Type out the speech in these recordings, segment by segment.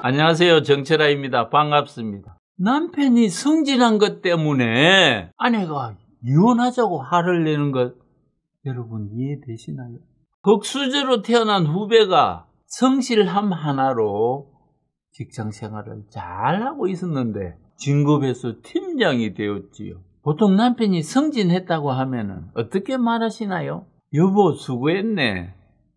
안녕하세요. 정철아입니다. 반갑습니다. 남편이 성질난 것 때문에 아내가 이혼하자고 화를 내는 것 여러분 이해되시나요? 흑수저로 태어난 후배가 성실함 하나로 직장 생활을 잘하고 있었는데 진급해서 팀장이 되었지요. 보통 남편이 승진했다고 하면 어떻게 말하시나요? 여보 수고했네.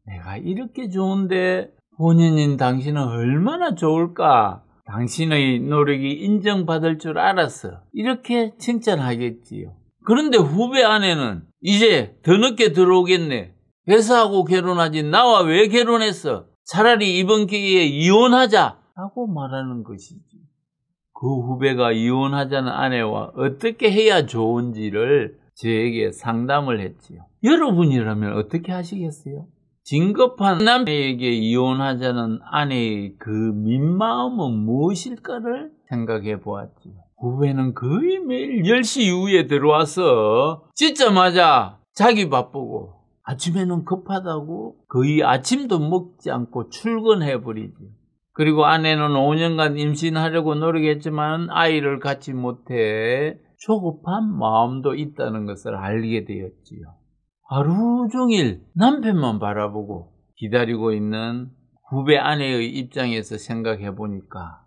내가 이렇게 좋은데 본인인 당신은 얼마나 좋을까? 당신의 노력이 인정받을 줄 알았어. 이렇게 칭찬하겠지요. 그런데 후배 아내는 이제 더 늦게 들어오겠네. 회사하고 결혼하지 나와 왜 결혼했어? 차라리 이번 기회에 이혼하자 라고 말하는 것이지. 그 후배가 이혼하자는 아내와 어떻게 해야 좋은지를 저에게 상담을 했지요. 여러분이라면 어떻게 하시겠어요? 진급한 남편에게 이혼하자는 아내의 그 민마음은 무엇일까를 생각해 보았지요. 후배는 거의 매일 10시 이후에 들어와서 씻자마자 자기 바쁘고 아침에는 급하다고 거의 아침도 먹지 않고 출근해버리지. 그리고 아내는 5년간 임신하려고 노력했지만 아이를 갖지 못해 조급한 마음도 있다는 것을 알게 되었지요. 하루 종일 남편만 바라보고 기다리고 있는 후배 아내의 입장에서 생각해 보니까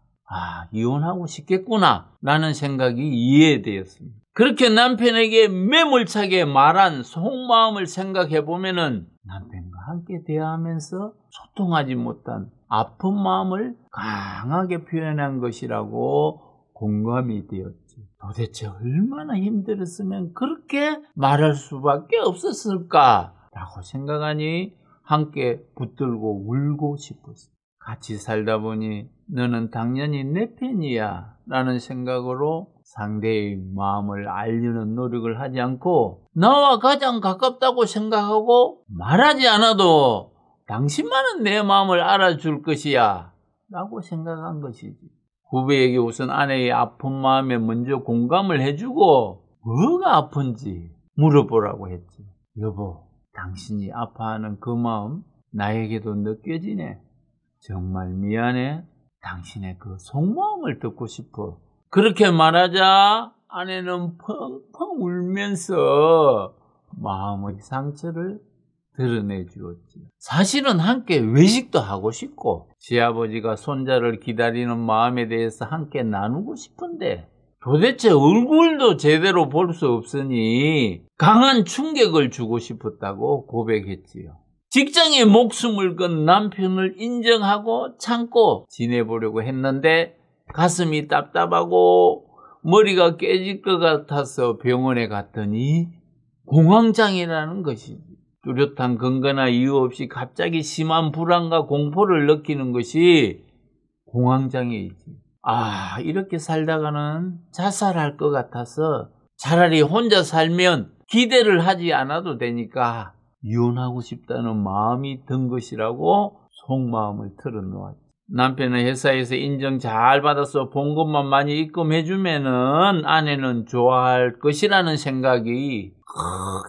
이혼하고 싶겠구나 라는 생각이 이해되었습니다. 그렇게 남편에게 매몰차게 말한 속마음을 생각해 보면은 남편과 함께 대화하면서 소통하지 못한 아픈 마음을 강하게 표현한 것이라고 공감이 되었지. 도대체 얼마나 힘들었으면 그렇게 말할 수밖에 없었을까라고 생각하니 함께 붙들고 울고 싶었어. 같이 살다 보니 너는 당연히 내 편이야 라는 생각으로 상대의 마음을 알려는 노력을 하지 않고 나와 가장 가깝다고 생각하고 말하지 않아도 당신만은 내 마음을 알아줄 것이야 라고 생각한 것이지. 후배에게 우선 아내의 아픈 마음에 먼저 공감을 해주고 뭐가 아픈지 물어보라고 했지. 여보, 당신이 아파하는 그 마음 나에게도 느껴지네. 정말 미안해. 당신의 그 속마음을 듣고 싶어. 그렇게 말하자 아내는 펑펑 울면서 마음의 상처를 드러내 주었지. 사실은 함께 외식도 하고 싶고 시아버지가 손자를 기다리는 마음에 대해서 함께 나누고 싶은데 도대체 얼굴도 제대로 볼 수 없으니 강한 충격을 주고 싶었다고 고백했지요. 직장에 목숨을 건 남편을 인정하고 참고 지내보려고 했는데 가슴이 답답하고 머리가 깨질 것 같아서 병원에 갔더니 공황장애라는 것이지. 뚜렷한 근거나 이유 없이 갑자기 심한 불안과 공포를 느끼는 것이 공황장애이지. 이렇게 살다가는 자살할 것 같아서 차라리 혼자 살면 기대를 하지 않아도 되니까 이혼하고 싶다는 마음이 든 것이라고 속마음을 털어놓았지. 남편은 회사에서 인정 잘 받아서 본 것만 많이 입금해주면은 아내는 좋아할 것이라는 생각이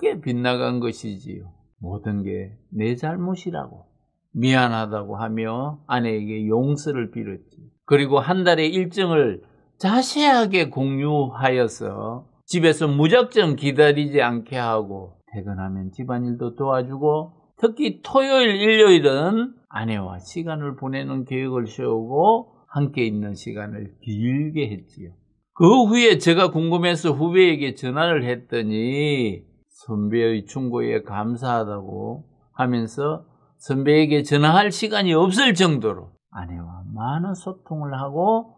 크게 빗나간 것이지요. 모든 게 내 잘못이라고 미안하다고 하며 아내에게 용서를 빌었지. 그리고 한 달의 일정을 자세하게 공유하여서 집에서 무작정 기다리지 않게 하고 퇴근하면 집안일도 도와주고 특히 토요일, 일요일은 아내와 시간을 보내는 계획을 세우고 함께 있는 시간을 길게 했지요. 그 후에 제가 궁금해서 후배에게 전화를 했더니 선배의 충고에 감사하다고 하면서 선배에게 전화할 시간이 없을 정도로 아내와 많은 소통을 하고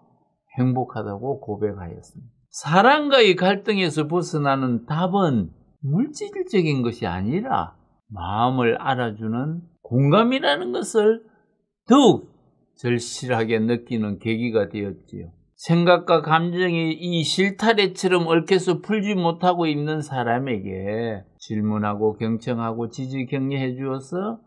행복하다고 고백하였습니다. 사랑과의 갈등에서 벗어나는 답은 물질적인 것이 아니라 마음을 알아주는 공감이라는 것을 더욱 절실하게 느끼는 계기가 되었지요. 생각과 감정이 이 실타래처럼 얽혀서 풀지 못하고 있는 사람에게 질문하고 경청하고 지지 격려해 주어서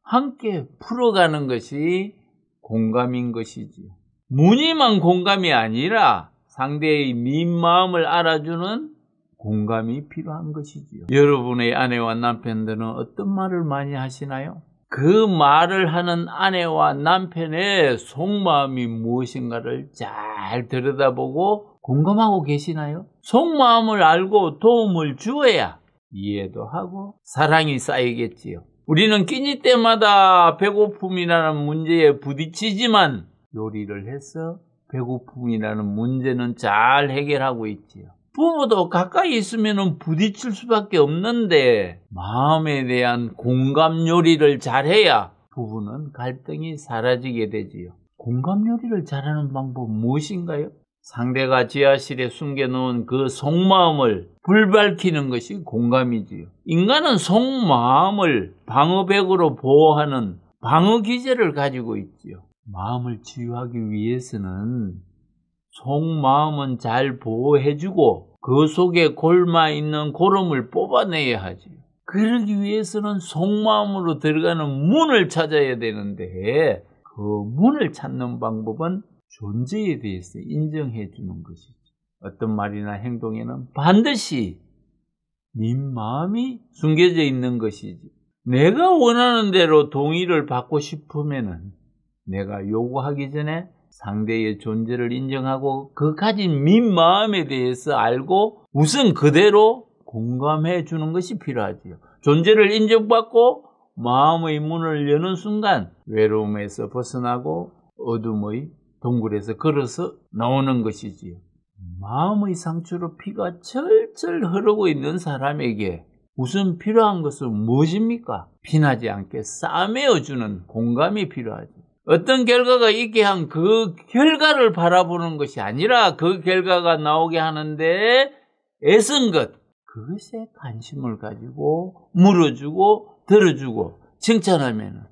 함께 풀어가는 것이 공감인 것이지요. 무늬만 공감이 아니라 상대의 민마음을 알아주는 공감이 필요한 것이지요. 여러분의 아내와 남편들은 어떤 말을 많이 하시나요? 그 말을 하는 아내와 남편의 속마음이 무엇인가를 잘 들여다보고 공감하고 계시나요? 속마음을 알고 도움을 주어야 이해도 하고 사랑이 쌓이겠지요. 우리는 끼니 때마다 배고픔이라는 문제에 부딪히지만 요리를 해서 배고픔이라는 문제는 잘 해결하고 있지요. 부부도 가까이 있으면 부딪힐 수밖에 없는데 마음에 대한 공감 요리를 잘해야 부부는 갈등이 사라지게 되지요. 공감 요리를 잘하는 방법은 무엇인가요? 상대가 지하실에 숨겨놓은 그 속마음을 불밝히는 것이 공감이지요. 인간은 속마음을 방어벽으로 보호하는 방어기제를 가지고 있지요. 마음을 치유하기 위해서는 속마음은 잘 보호해주고 그 속에 골마있는 고름을 뽑아내야 하지요. 그러기 위해서는 속마음으로 들어가는 문을 찾아야 되는데 그 문을 찾는 방법은 존재에 대해서 인정해 주는 것이죠. 어떤 말이나 행동에는 반드시 네 마음이 숨겨져 있는 것이지. 내가 원하는 대로 동의를 받고 싶으면은 내가 요구하기 전에 상대의 존재를 인정하고 그 가진 마음에 대해서 알고 우선 그대로 공감해 주는 것이 필요하지요. 존재를 인정받고 마음의 문을 여는 순간 외로움에서 벗어나고 어둠의 동굴에서 걸어서 나오는 것이지요. 마음의 상처로 피가 철철 흐르고 있는 사람에게 우선 필요한 것은 무엇입니까? 피나지 않게 싸매어주는 공감이 필요하죠. 어떤 결과가 있게 한 그 결과를 바라보는 것이 아니라 그 결과가 나오게 하는데 애쓴 것, 그것에 관심을 가지고 물어주고 들어주고 칭찬하면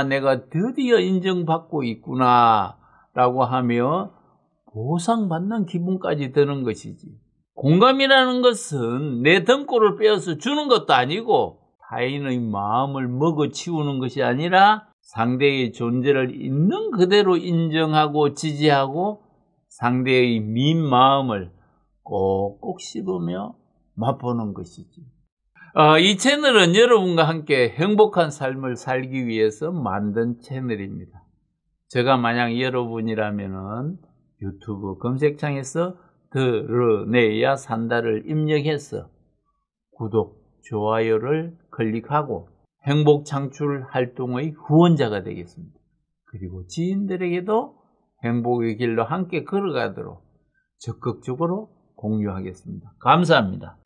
내가 드디어 인정받고 있구나 라고 하며 보상받는 기분까지 드는 것이지. 공감이라는 것은 내 등골을 빼어서 주는 것도 아니고 타인의 마음을 먹어치우는 것이 아니라 상대의 존재를 있는 그대로 인정하고 지지하고 상대의 마음을 꼭꼭 씹으며 맛보는 것이지. 이 채널은 여러분과 함께 행복한 삶을 살기 위해서 만든 채널입니다. 제가 만약 여러분이라면은 유튜브 검색창에서 드러내야 산다를 입력해서 구독, 좋아요를 클릭하고 행복 창출 활동의 후원자가 되겠습니다. 그리고 지인들에게도 행복의 길로 함께 걸어가도록 적극적으로 공유하겠습니다. 감사합니다.